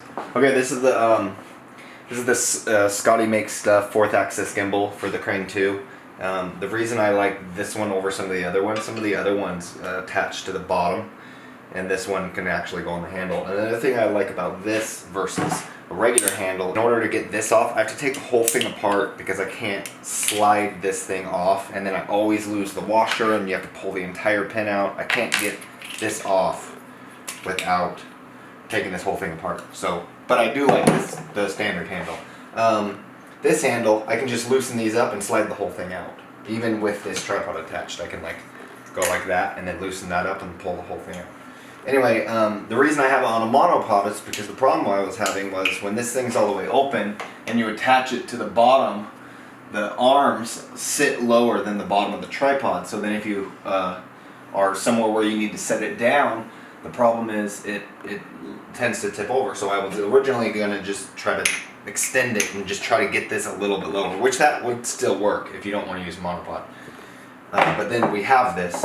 Okay, this is the Scotty Makes Stuff 4th axis gimbal for the Crane 2. The reason I like this one over some of the other ones attach to the bottom, and this one can actually go on the handle. And another thing I like about this versus a regular handle, in order to get this off, I have to take the whole thing apart because I can't slide this thing off, and then I always lose the washer and you have to pull the entire pin out. I can't get this off without taking this whole thing apart. So, but I do like the standard handle. This handle, I can just loosen these up and slide the whole thing out. Even with this tripod attached, I can like go like that and then loosen that up and pull the whole thing out. Anyway, the reason I have it on a monopod is because the problem I was having was when this thing's all the way open and you attach it to the bottom, the arms sit lower than the bottom of the tripod. So then if you are somewhere where you need to set it down, the problem is it tends to tip over. So I was originally going to just try to extend it and just try to get this a little bit lower, which that would still work if you don't want to use a monopod. But then we have this,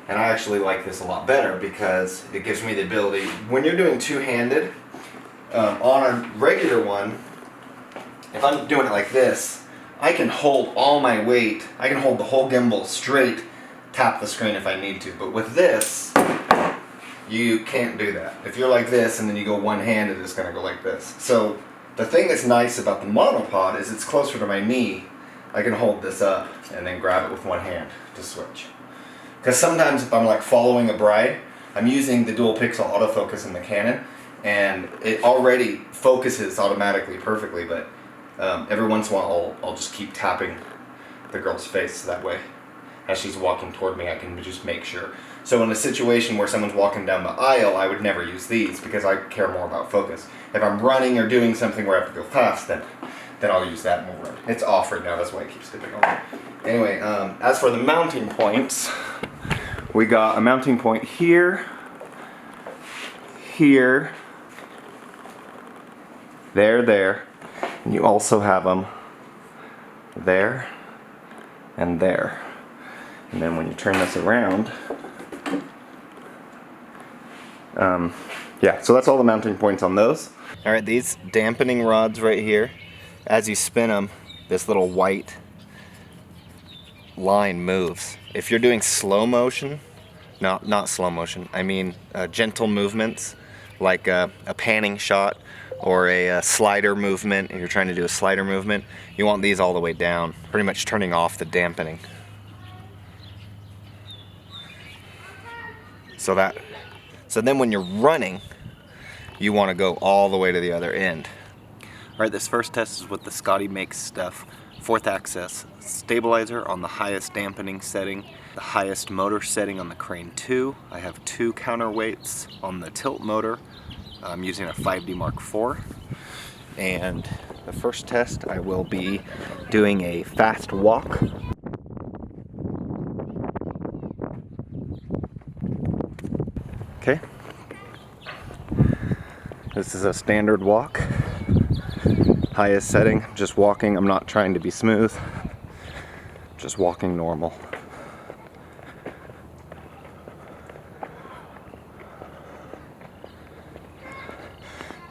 and I actually like this a lot better because it gives me the ability, when you're doing two-handed, on a regular one, if I'm doing it like this, I can hold all my weight, I can hold the whole gimbal straight, tap the screen if I need to. But with this, you can't do that. If you're like this and then you go one-handed, it's going to go like this. So the thing that's nice about the monopod is it's closer to my knee. I can hold this up and then grab it with one hand to switch. Because sometimes if I'm like following a bride, I'm using the dual pixel autofocus in the Canon, and it already focuses automatically perfectly, but every once in a while I'll just keep tapping the girl's face that way. As she's walking toward me, I can just make sure. So in a situation where someone's walking down the aisle, I would never use these because I care more about focus. If I'm running or doing something where I have to go fast, then I'll use that more. It's off right now, that's why it keeps dipping over. Anyway, as for the mounting points, we got a mounting point here, here, there, and you also have them there and there. And then when you turn this around, yeah, so that's all the mounting points on those. Alright, these dampening rods right here, as you spin them, this little white line moves. If you're doing slow motion, not slow motion, I mean gentle movements, like a panning shot or a slider movement, if you're trying to do a slider movement, you want these all the way down, pretty much turning off the dampening. So then when you're running, you want to go all the way to the other end. Alright, this first test is with the Scotty Makes Stuff 4th axis stabilizer on the highest dampening setting, the highest motor setting on the Crane 2. I have 2 counterweights on the tilt motor. I'm using a 5D Mark IV. And the first test, I will be doing a fast walk. Okay. This is a standard walk. Highest setting, just walking. I'm not trying to be smooth. Just walking normal.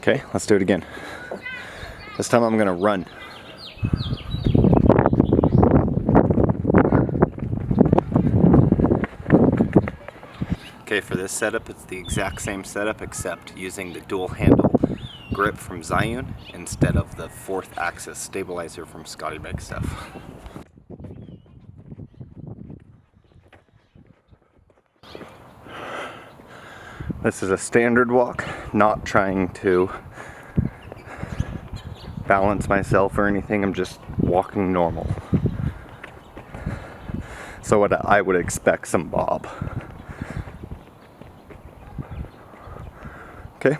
Okay, let's do it again. This time I'm gonna run. Okay, for this setup, it's the exact same setup except using the dual handle grip from Zhiyun instead of the 4th axis stabilizer from Scotty Makes Stuff. This is a standard walk, not trying to balance myself or anything, I'm just walking normal. So what I would expect some bob. Okay,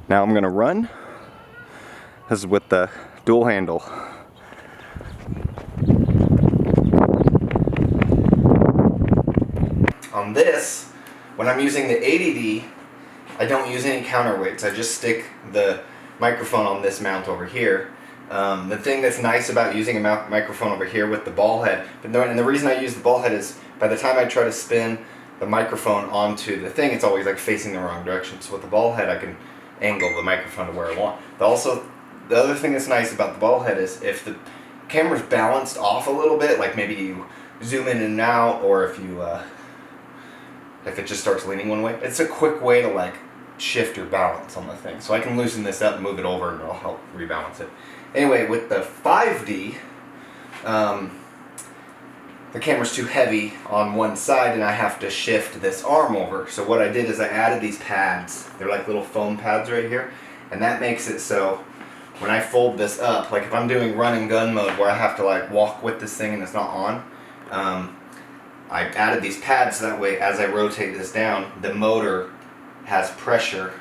now I'm gonna run. This is with the dual handle. On this, when I'm using the 80D, I don't use any counterweights. I just stick the microphone on this mount over here. The thing that's nice about using a microphone over here with the ball head, and the reason I use the ball head is by the time I try to spin the microphone onto the thing, it's always like facing the wrong direction. So with the ball head, I can angle the microphone to where I want. But also, the other thing that's nice about the ball head is if the camera's balanced off a little bit, like maybe you zoom in and out, or if you if it just starts leaning one way, it's a quick way to like shift your balance on the thing. So I can loosen this up, move it over, and it'll help rebalance it. Anyway, with the 5D, the camera's too heavy on one side and I have to shift this arm over. So what I did is I added these pads. They're like little foam pads right here. And that makes it so when I fold this up, like if I'm doing run and gun mode where I have to like walk with this thing and it's not on, I added these pads so that way as I rotate this down, the motor has pressure,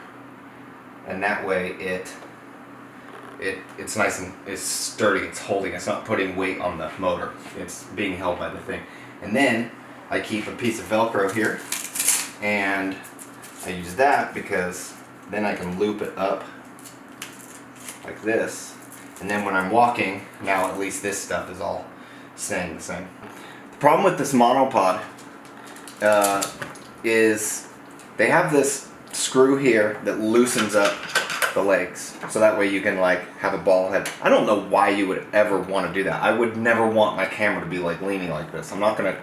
and that way it's nice and it's sturdy, it's holding, it's not putting weight on the motor, it's being held by the thing. And then I keep a piece of Velcro here, and I use that because then I can loop it up like this, and then when I'm walking, now at least this stuff is all staying the same. The problem with this monopod is they have this screw here that loosens up the legs, so that way you can like have a ball head. I don't know why you would ever want to do that. I would never want my camera to be like leaning like this. I'm not going to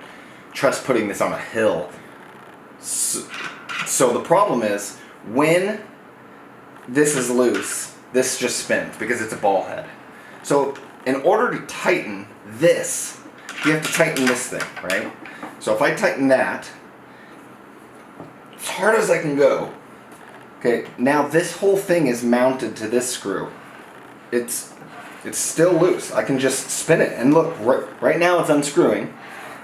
trust putting this on a hill. So the problem is when this is loose, this just spins because it's a ball head. So in order to tighten this, you have to tighten this thing, right? So if I tighten that, as hard as I can go, okay, now this whole thing is mounted to this screw. It's still loose. I can just spin it, and look, right now it's unscrewing.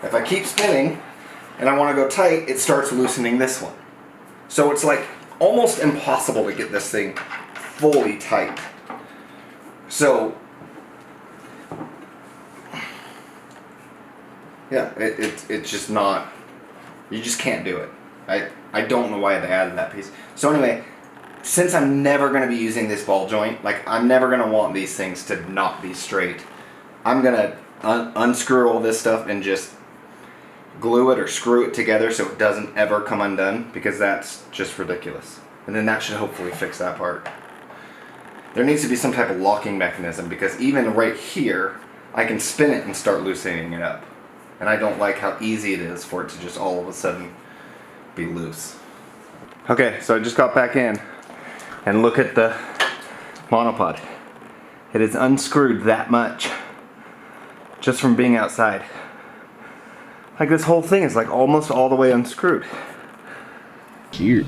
If I keep spinning and I want to go tight, it starts loosening this one. So it's like almost impossible to get this thing fully tight. So yeah, it's just not, you just can't do it. I don't know why they added that piece. So anyway, since I'm never going to be using this ball joint, like I'm never going to want these things to not be straight, I'm going to unscrew all this stuff and just glue it or screw it together so it doesn't ever come undone, because that's just ridiculous. And then that should hopefully fix that part. There needs to be some type of locking mechanism, because even right here, I can spin it and start loosening it up. And I don't like how easy it is for it to just all of a sudden be loose. Okay, so I just got back in, and look at the monopod. It is unscrewed that much just from being outside. Like this whole thing is like almost all the way unscrewed. Cute.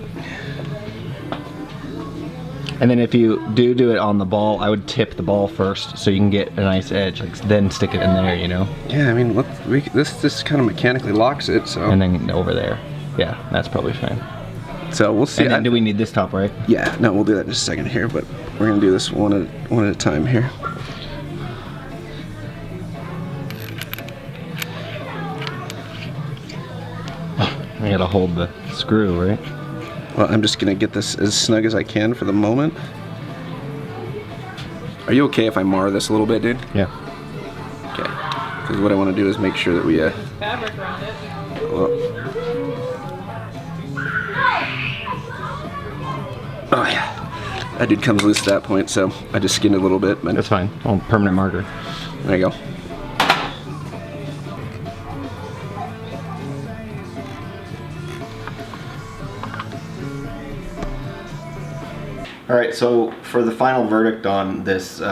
And then if you do it on the ball, I would tip the ball first so you can get a nice edge, like then stick it in there, you know? Yeah, I mean, look, this kind of mechanically locks it, so. And then over there. Yeah, that's probably fine. So we'll see. And then do we need this top, right? Yeah, no, we'll do that in just a second here, but we're gonna do this one at a time here. I gotta hold the screw, right? Well, I'm just gonna get this as snug as I can for the moment. Are you okay if I mar this a little bit, dude? Yeah. Okay. Because what I want to do is make sure that we fabric around it. well, oh yeah, that dude comes loose at that point, so I just skinned it a little bit. But That's fine. Oh, permanent marker. there you go. Alright, so for the final verdict on this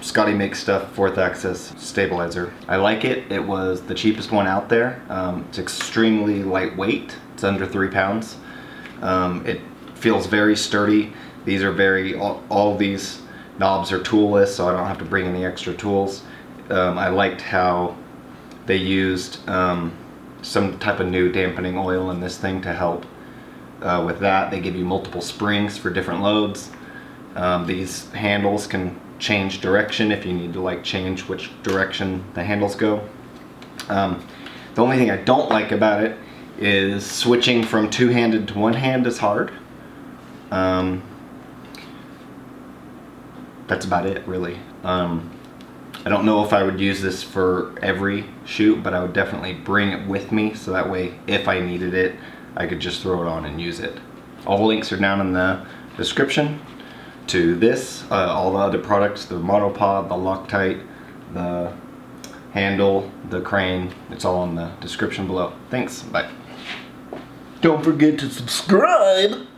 Scotty Make Stuff 4th axis stabilizer, I like it. It was the cheapest one out there. It's extremely lightweight. It's under 3 pounds. It feels very sturdy. These are all these knobs are toolless, so I don't have to bring any extra tools. I liked how they used some type of new dampening oil in this thing to help with that. They give you multiple springs for different loads. These handles can change direction if you need to like change which direction the handles go. The only thing I don't like about it is switching from two-handed to one hand is hard. That's about it, really. I don't know if I would use this for every shoot, but I would definitely bring it with me so that way if I needed it I could just throw it on and use it. All the links are down in the description. to this, all the other products, the monopod, the Loctite, the handle, the crane. It's all in the description below. Thanks. Bye. Don't forget to subscribe.